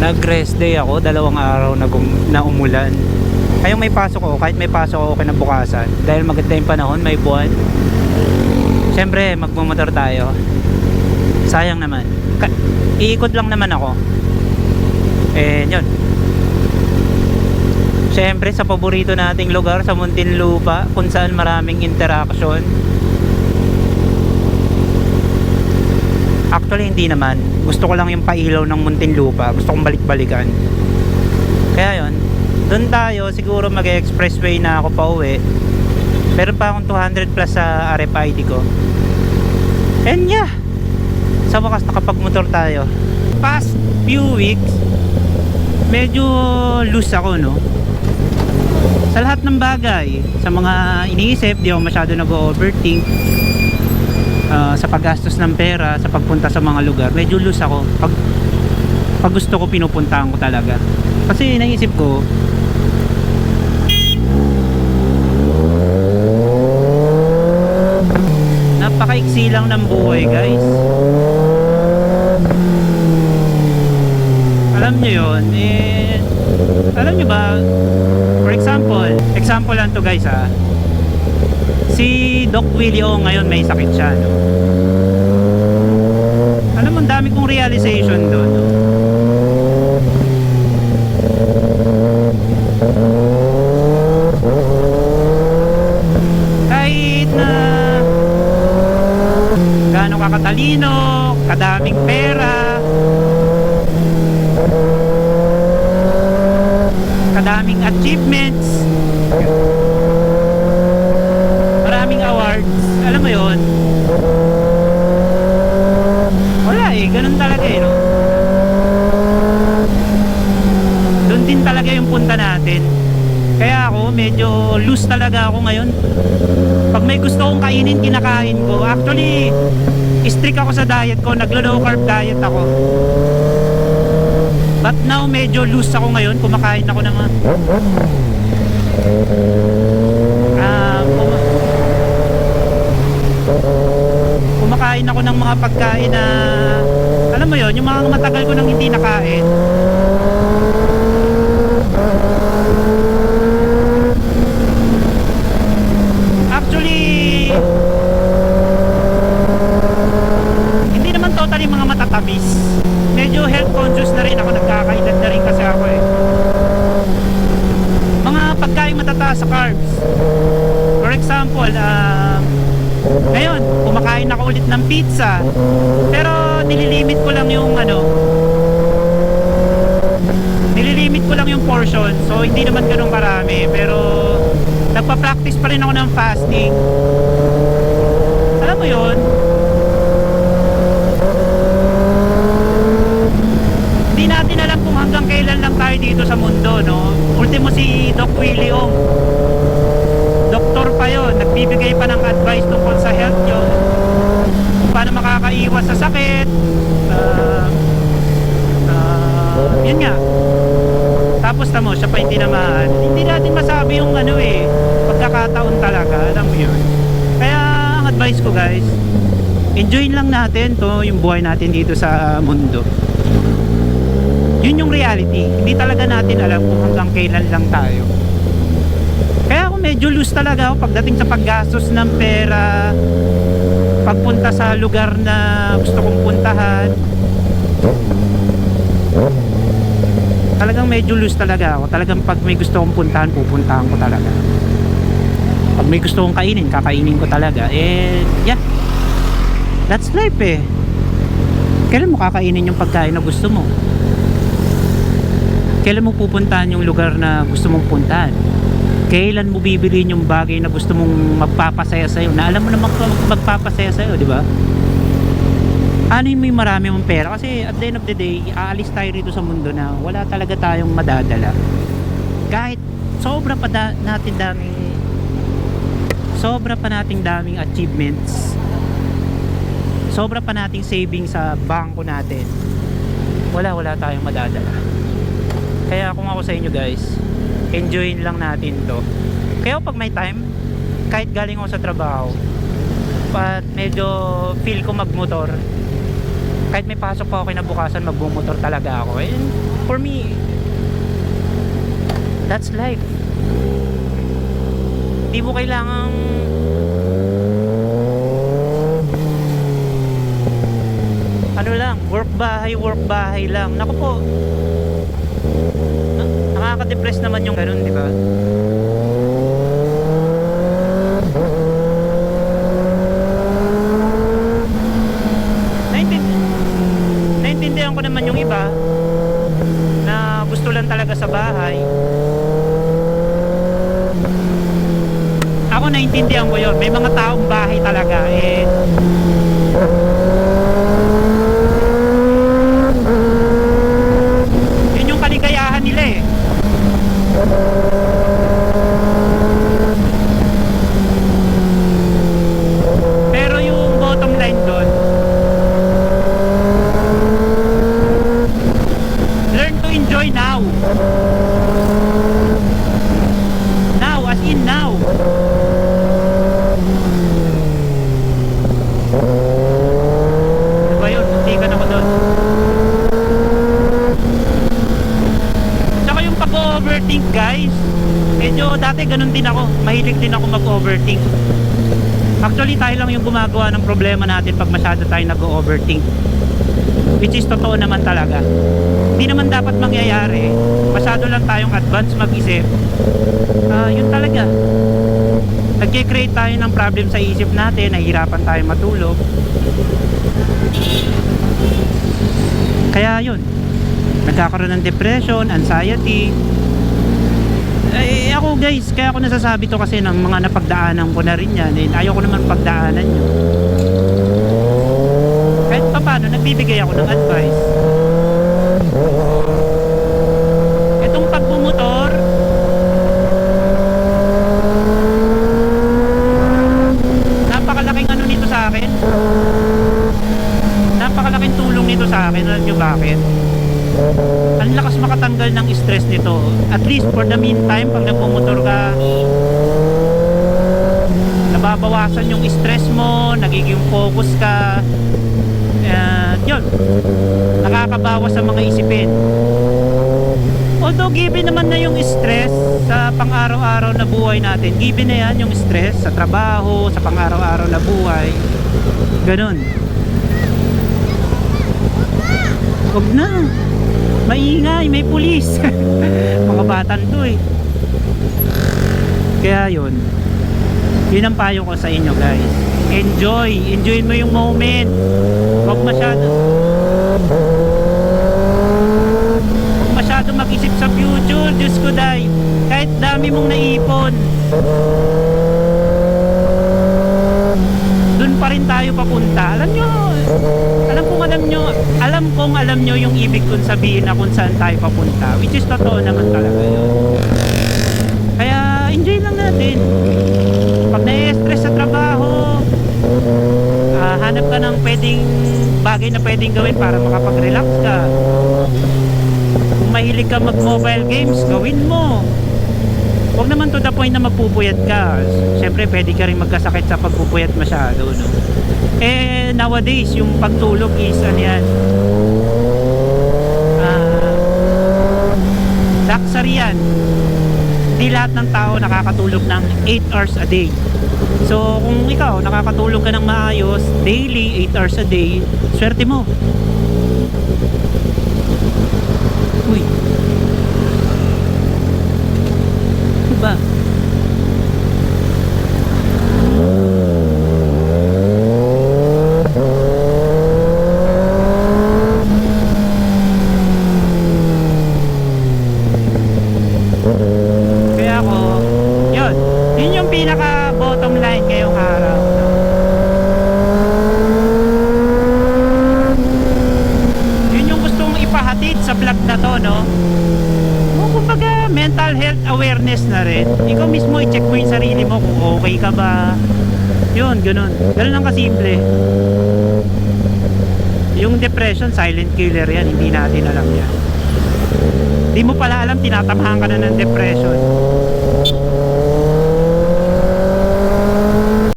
Nag-rest day ako, 2 araw na umulan. Ngayong may pasok ako, kahit may pasok ako kinabukasan, dahil maganda yung panahon, may buwan. Siyempre, magmumotor tayo. Sayang naman. Iikot lang naman ako. Yun. Siyempre, sa paborito nating lugar, sa Muntinlupa, kung saan maraming interaction. Actually, hindi naman. Gusto ko lang yung pailaw ng Muntinlupa. Gusto kong balik-balikan. Kaya yun. Doon tayo, siguro mag-expressway na ako pa uwi. Meron pa akong 200 plus sa RFID ko. And yeah, sa wakas nakapagmotor tayo. Past few weeks, medyo loose ako, no? Sa lahat ng bagay, sa mga iniisip, di ako masyado nag-overthink. Sa paggastos ng pera, sa pagpunta sa mga lugar, medyo loose ako. Pag gusto ko, pinupuntahan ko talaga. Kasi naisip ko, napakaiksi lang ng buhay, guys. Alam nyo yun, alam nyo ba, for example lang to, guys, ha. Si Doc Willie O ngayon may sakit siya, no? Alam mo, ang dami kong realization doon, no? Kahit na gaano ka katalino, kadaming pera, kadaming achievements, maraming awards, alam mo yun, wala ganun talaga, no? Doon din talaga yung punta natin. Kaya ako, medyo loose talaga ako ngayon. Pag may gusto kong kainin, kinakain ko. Actually, strict ako sa diet ko, naglo-low carb diet ako. But now, medyo loose ako ngayon. Kumakain ako ng kumakain ako ng mga pagkain na, alam mo yon, yung mga matagal ko nang hindi nakain. Actually, hindi naman totally mga matatamis. Medyo health conscious na rin ako, nagkakaedad na rin kasi ako, mga pagkain matataas sa carbs. For example, ngayon, kumakain ako ulit ng pizza. Pero nililimit ko lang yung nililimit ko lang yung portion. So hindi naman ganun karami, pero nagpa-practice pa rin ako ng fasting. Alam mo yun, hindi natin alam kung hanggang kailan lang tayo dito sa mundo, no? Ultimo si Doc Willie Ong, doktor pa yon, nagbibigay pa ng advice tungkol sa health nyo, kung paano makakaiwas sa sakit, yun nga. Tapos tamo, siya pa hindi naman, hindi natin masabi yung pagkakataon talaga, alam mo yun. Kaya ang advice ko, guys, enjoyin lang natin to, yung buhay natin dito sa mundo. Yun yung reality. Hindi talaga natin alam kung hanggang kailan lang tayo. Kaya ako medyo loose talaga ako pagdating sa paggastos ng pera, pagpunta sa lugar na gusto kong puntahan. Talagang medyo loose talaga ako. Talagang pag may gusto kong puntahan, pupuntahan ko talaga. Pag may gusto kong kainin, kakainin ko talaga. Yeah, that's life, Kailan mo kakainin yung pagkain na gusto mo? Kailan mo pupuntahan yung lugar na gusto mong puntahan? Kailan mo bibiliin yung bagay na gusto mong magpapasaya sa'yo, na alam mo naman magpapasaya sa'yo, di ba? Ano yung may marami mong pera? Kasi at the end of the day, aalis tayo rito sa mundo na wala talaga tayong madadala. Kahit sobra pa nating daming achievements, sobra pa nating savings sa bangko natin, wala tayong madadala. Kaya kung ako sa inyo, guys, enjoyin lang natin to. Kaya pag may time, kahit galing ako sa trabaho at medyo feel ko magmotor, Kahit may pasok pa ako kinabukasan, magbumotor talaga ako. And for me, that's life. Di mo kailangang ano lang, work bahay lang. Naku po, nakaka-depress naman yung ganun, di ba? Naintindihan ko naman yung iba na gusto lang talaga sa bahay. Ako naintindihan ko yun. May mga taong bahay talaga yun yung kaligayahan nila eh. Pero yung bottom line doon, learn to enjoy now. Now, as in now. Diba yun? Muntikan ako doon. Tsaka yung pag-overthink guys, medyo dati ganun din ako. Mahilig din ako mag-overthink. Actually tayo lang yung gumagawa ng problema natin pag masyado tayo nag-overthink, which is totoo naman talaga. Hindi naman dapat mangyayari. Masyado lang tayong advance mag-isip. Yun talaga, nag-create tayo ng problem sa isip natin, nahihirapan tayo matulog. Kaya yun, nagkakaroon ng depression, anxiety. Ako guys, kaya ako nasasabi to kasi ng mga napagdaanan ko na rin yan. Ayoko naman pagdaanan nyo. Kahit pa paano, nagbibigay ako ng advice. Itong pagbumotor, napakalaking ano nito sa akin. Napakalaking tulong nito sa akin. Alam nyo bakit? Ang lakas makatanggal ng stress nito. At least for the meantime, pag nagmumotor ka, nababawasan yung stress mo, nagiging focus ka. Yun, nakakabawas sa mga isipin. Although given naman na yung stress sa pang-araw-araw na buhay natin, given na yan yung stress sa trabaho, sa pang-araw-araw na buhay, ganun. Huwag na, maingay, may pulis. Mga batan to eh. Kaya yun ang payo ko sa inyo guys. Enjoy mo yung moment. Huwag masyado mag-isip sa future. Diyos ko day, kahit dami mong naipon, dun pa rin tayo papunta. Alam nyo yung ibig kong sabihin na kung saan tayo papunta, which is totoo naman talaga yun. Kaya enjoy lang natin. Pag na-stress sa trabaho, hanap ka ng bagay na pwedeng gawin para makapag-relax ka. Kung mahilig ka mag-mobile games, gawin mo. Huwag naman to the point na magpupuyat ka. Siyempre pwede ka rin magkasakit sa pagpupuyat masyado, no? Nowadays yung pagtulog is luxury yan. Di lahat ng tao nakakatulog ng 8 hours a day. So kung ikaw nakakatulog ka ng maayos daily, 8 hours a day, swerte mo. Uy, diba? Kaya ako, yun yung pinaka bottom line ngayong araw. Yun yung gustong ipahatid sa vlog na to, no? Kumbaga, mental health awareness na rin. Ikaw mismo, i-check mo yung sarili mo kung okay ka ba. Yun, ganun lang kasimple. Yung depression, silent killer yan. Hindi natin alam yan. Di mo pala alam, tinatamahan ka na ng depression.